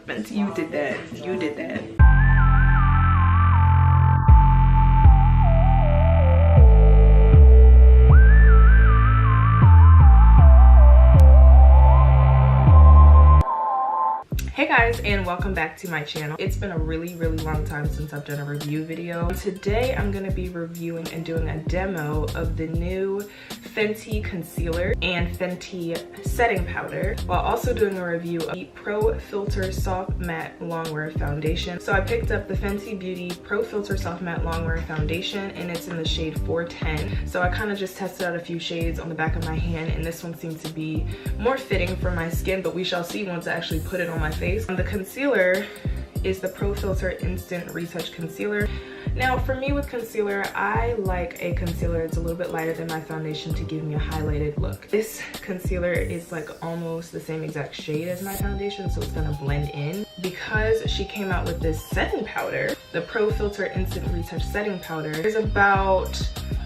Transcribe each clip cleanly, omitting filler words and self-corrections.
Fenty, you did that. You did that. Hey guys, and welcome back to my channel. It's been a really long time since I've done a review video. Today I'm going to be reviewing and doing a demo of the new Fenty concealer and Fenty setting powder, while also doing a review of the Pro Filt'r Soft Matte Longwear Foundation. So I picked up the Fenty Beauty Pro Filt'r Soft Matte Longwear Foundation, and it's in the shade 410. So I kind of just tested out a few shades on the back of my hand, and this one seemed to be more fitting for my skin, but we shall see once I actually put it on my face. The concealer is the Pro Filt'r Instant Retouch Concealer. Now for me with concealer, I like a concealer that's a little bit lighter than my foundation to give me a highlighted look. This concealer is like almost the same exact shade as my foundation, so it's gonna blend in. Because she came out with this setting powder, the Pro Filt'r Instant Retouch Setting Powder, there's about,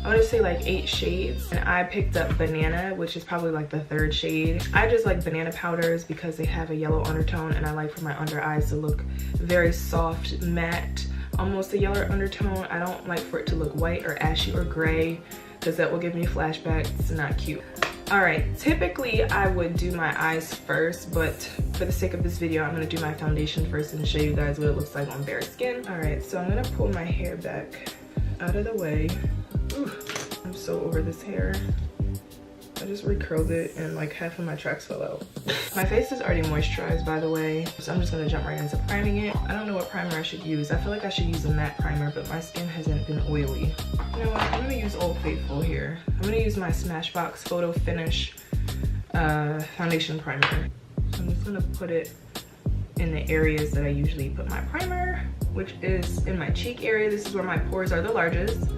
I want to say like 8 shades, and I picked up Banana, which is probably like the 3rd shade. I just like banana powders because they have a yellow undertone, and I like for my under eyes to look very soft, matte, almost a yellow undertone. I don't like for it to look white or ashy or gray because that will give me flashbacks. It's not cute. All right, typically I would do my eyes first, but for the sake of this video, I'm gonna do my foundation first and show you guys what it looks like on bare skin. All right, so I'm gonna pull my hair back out of the way. Ooh, I'm so over this hair. I just recurled it and like half of my tracks fell out. My face is already moisturized, by the way, so I'm just gonna jump right into priming it. I don't know what primer I should use. I feel like I should use a matte primer, but my skin hasn't been oily. You know what, I'm gonna use Old Faithful here. I'm gonna use my Smashbox Photo Finish foundation primer. So I'm just gonna put it in the areas that I usually put my primer, which is in my cheek area. This is where my pores are the largest.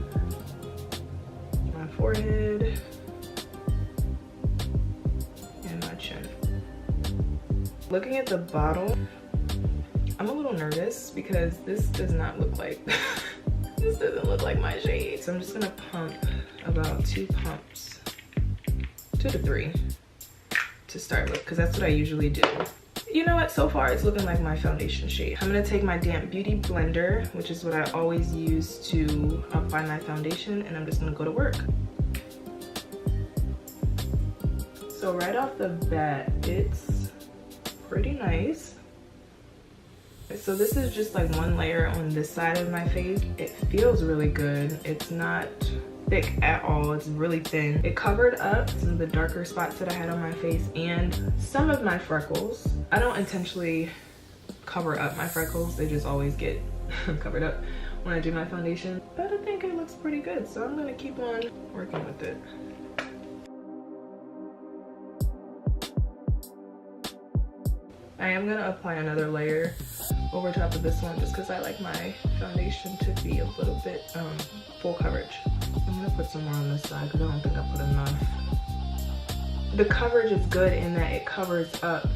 My forehead. Looking at the bottle, I'm a little nervous because this does not look like, this doesn't look like my shade. So I'm just gonna pump about 2 pumps, 2 to 3 to start with, because that's what I usually do. You know what, so far it's looking like my foundation shade. I'm gonna take my damp beauty blender, which is what I always use to apply my foundation, and I'm just gonna go to work. So right off the bat, it's pretty nice. So this is just like one layer on this side of my face. It feels really good. It's not thick at all. It's really thin. It covered up some of the darker spots that I had on my face and some of my freckles. I don't intentionally cover up my freckles. They just always get covered up when I do my foundation. But I think it looks pretty good, so I'm gonna keep on working with it. I am gonna apply another layer over top of this one just because I like my foundation to be a little bit full coverage. I'm gonna put some more on this side because I don't think I put enough. The coverage is good in that it covers up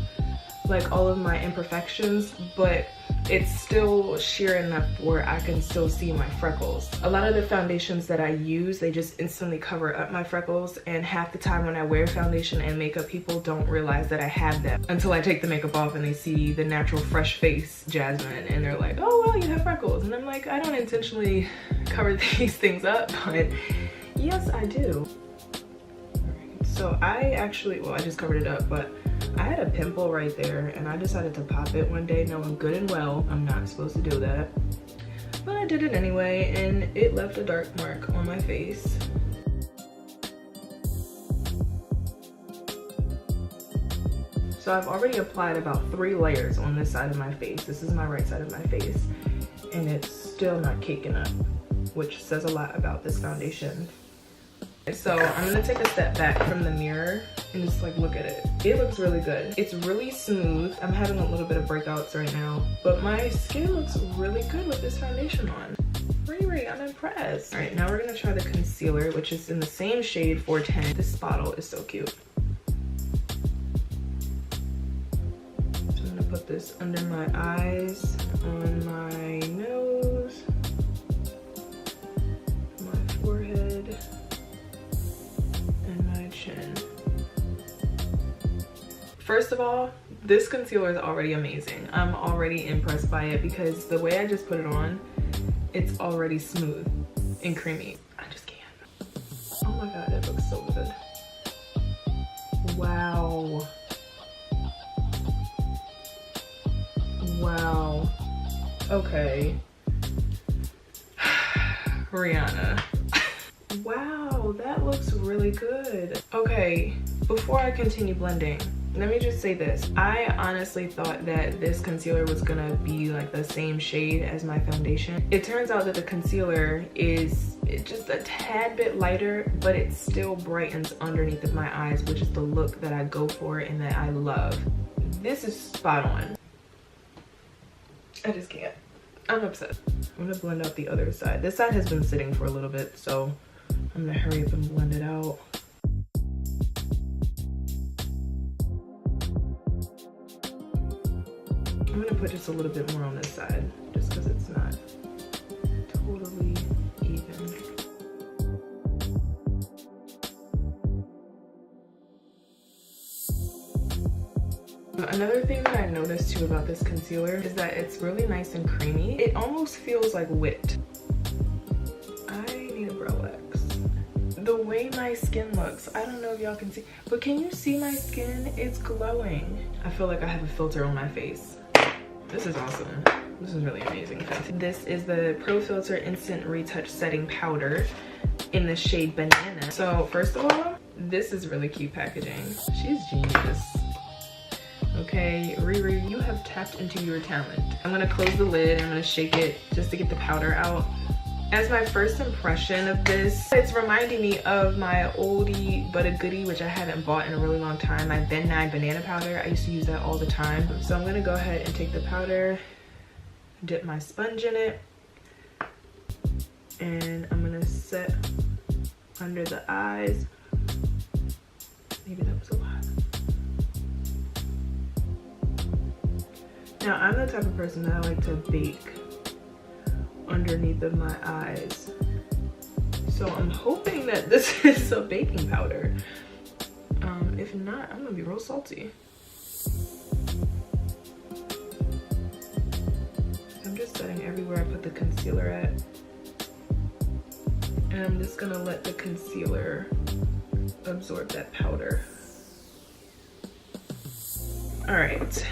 like all of my imperfections, but it's still sheer enough where I can still see my freckles. A lot of the foundations that I use, they just instantly cover up my freckles, and half the time when I wear foundation and makeup, people don't realize that I have them until I take the makeup off and they see the natural fresh face Jasmine, and they're like, oh wow, you have freckles. And I'm like, I don't intentionally cover these things up, but yes I do. So I actually, well, I just covered it up, but I had a pimple right there and I decided to pop it one day knowing good and well I'm not supposed to do that. But I did it anyway, and it left a dark mark on my face. So I've already applied about 3 layers on this side of my face. This is my right side of my face, and it's still not caking up, which says a lot about this foundation. So I'm gonna take a step back from the mirror and just like look at it. It looks really good. It's really smooth. I'm having a little bit of breakouts right now, but my skin looks really good with this foundation on. Riri, I'm impressed. All right, now we're gonna try the concealer, which is in the same shade 410. This bottle is so cute. So I'm gonna put this under my eyes, on my nose, my forehead, and my chin. First of all, This concealer is already amazing. I'm already impressed by it because the way I just put it on, it's already smooth and creamy. I just can't. Oh my god, that looks so good. Wow. Wow. Okay. Rihanna. Wow, that looks really good. Okay, before I continue blending, let me just say this. I honestly thought that this concealer was gonna be like the same shade as my foundation. It turns out that the concealer is just a tad bit lighter, but it still brightens underneath of my eyes, which is the look that I go for and that I love. This is spot on. I just can't. I'm obsessed. I'm gonna blend out the other side. This side has been sitting for a little bit, so I'm gonna hurry up and blend it out. I'm gonna put just a little bit more on this side, just because it's not totally even. Another thing that I noticed too about this concealer is that it's really nice and creamy. It almost feels like whipped. I need a brow wax. The way my skin looks, I don't know if y'all can see, but can you see my skin? It's glowing. I feel like I have a filter on my face. This is awesome. This is really amazing. This is the Pro Filt'r Instant Retouch Setting Powder in the shade Banana. So first of all, this is really cute packaging. She's genius. Okay, Riri, you have tapped into your talent. I'm gonna close the lid and I'm gonna shake it just to get the powder out. As my first impression of this, it's reminding me of my oldie but a goodie, which I haven't bought in a really long time, my Ben 9 banana powder. I used to use that all the time. So I'm gonna go ahead and take the powder, dip my sponge in it, and I'm gonna set under the eyes. Maybe that was a lot. Now, I'm the type of person that I like to bake underneath of my eyes. So I'm hoping that this is a baking powder. If not, I'm gonna be real salty. I'm just setting everywhere I put the concealer at. And I'm just gonna let the concealer absorb that powder. All right.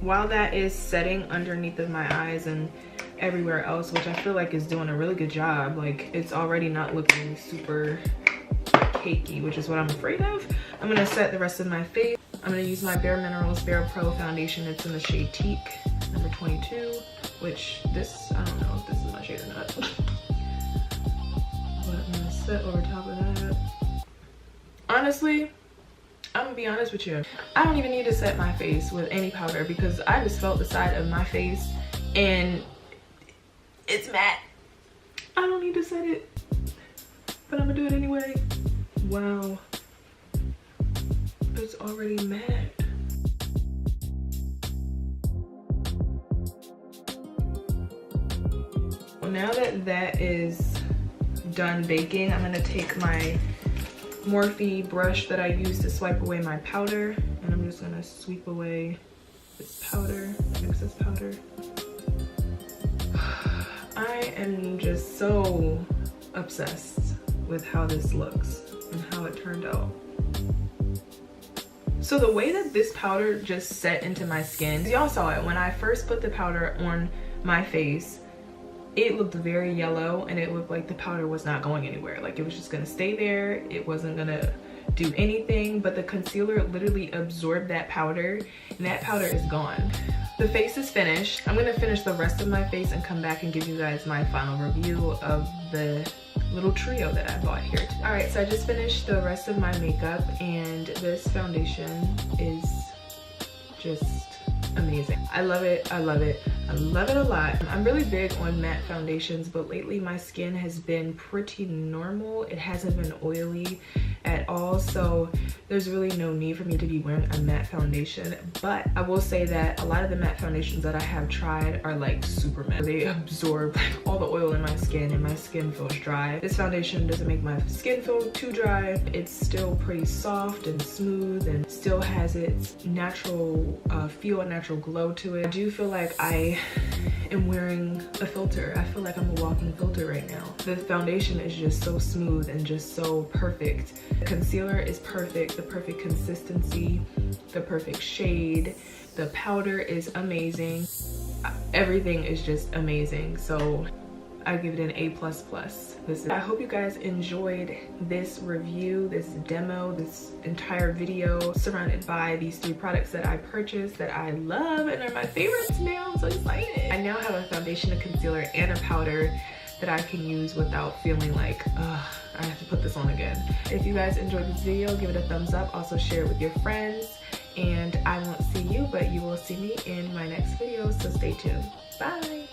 While that is setting underneath of my eyes and everywhere else, which I feel like is doing a really good job, like it's already not looking super cakey, which is what I'm afraid of. I'm gonna set the rest of my face. I'm gonna use my Bare Minerals Bare Pro foundation. It's in the shade Teak, number 22, which this, I don't know if this is my shade or not. But I'm gonna set over top of that. Honestly, I'm gonna be honest with you. I don't even need to set my face with any powder because I just felt the side of my face and it's matte. I don't need to set it, but I'm gonna do it anyway. Wow, it's already matte. Well, now that that is done baking, I'm gonna take my Morphe brush that I use to swipe away my powder, and I'm just gonna sweep away this powder, excess powder. I am just so obsessed with how this looks and how it turned out. So the way that this powder just set into my skin, y'all saw it when I first put the powder on my face. It looked very yellow and it looked like the powder was not going anywhere. Like it was just gonna stay there. It wasn't gonna do anything, but the concealer literally absorbed that powder and that powder is gone. The face is finished. I'm gonna finish the rest of my face and come back and give you guys my final review of the little trio that I bought here today. All right, so I just finished the rest of my makeup and this foundation is just amazing. I love it, I love it. I love it a lot. I'm really big on matte foundations, but lately my skin has been pretty normal. It hasn't been oily at all, so there's really no need for me to be wearing a matte foundation. But I will say that a lot of the matte foundations that I have tried are like super matte. They absorb all the oil in my skin and my skin feels dry. This foundation doesn't make my skin feel too dry. It's still pretty soft and smooth and still has its natural feel and natural glow to it. I do feel like I am wearing a filter. I feel like I'm a walking filter right now. The foundation is just so smooth and just so perfect. The concealer is perfect, the perfect consistency, the perfect shade. The powder is amazing. Everything is just amazing. So I give it an A++. I hope you guys enjoyed this review, this demo, this entire video surrounded by these 3 products that I purchased that I love and are my favorites now. I'm so excited. I now have a foundation, a concealer, and a powder that I can use without feeling like, ugh, I have to put this on again. If you guys enjoyed this video, give it a thumbs up. Also share it with your friends. And I won't see you, but you will see me in my next video, so stay tuned. Bye.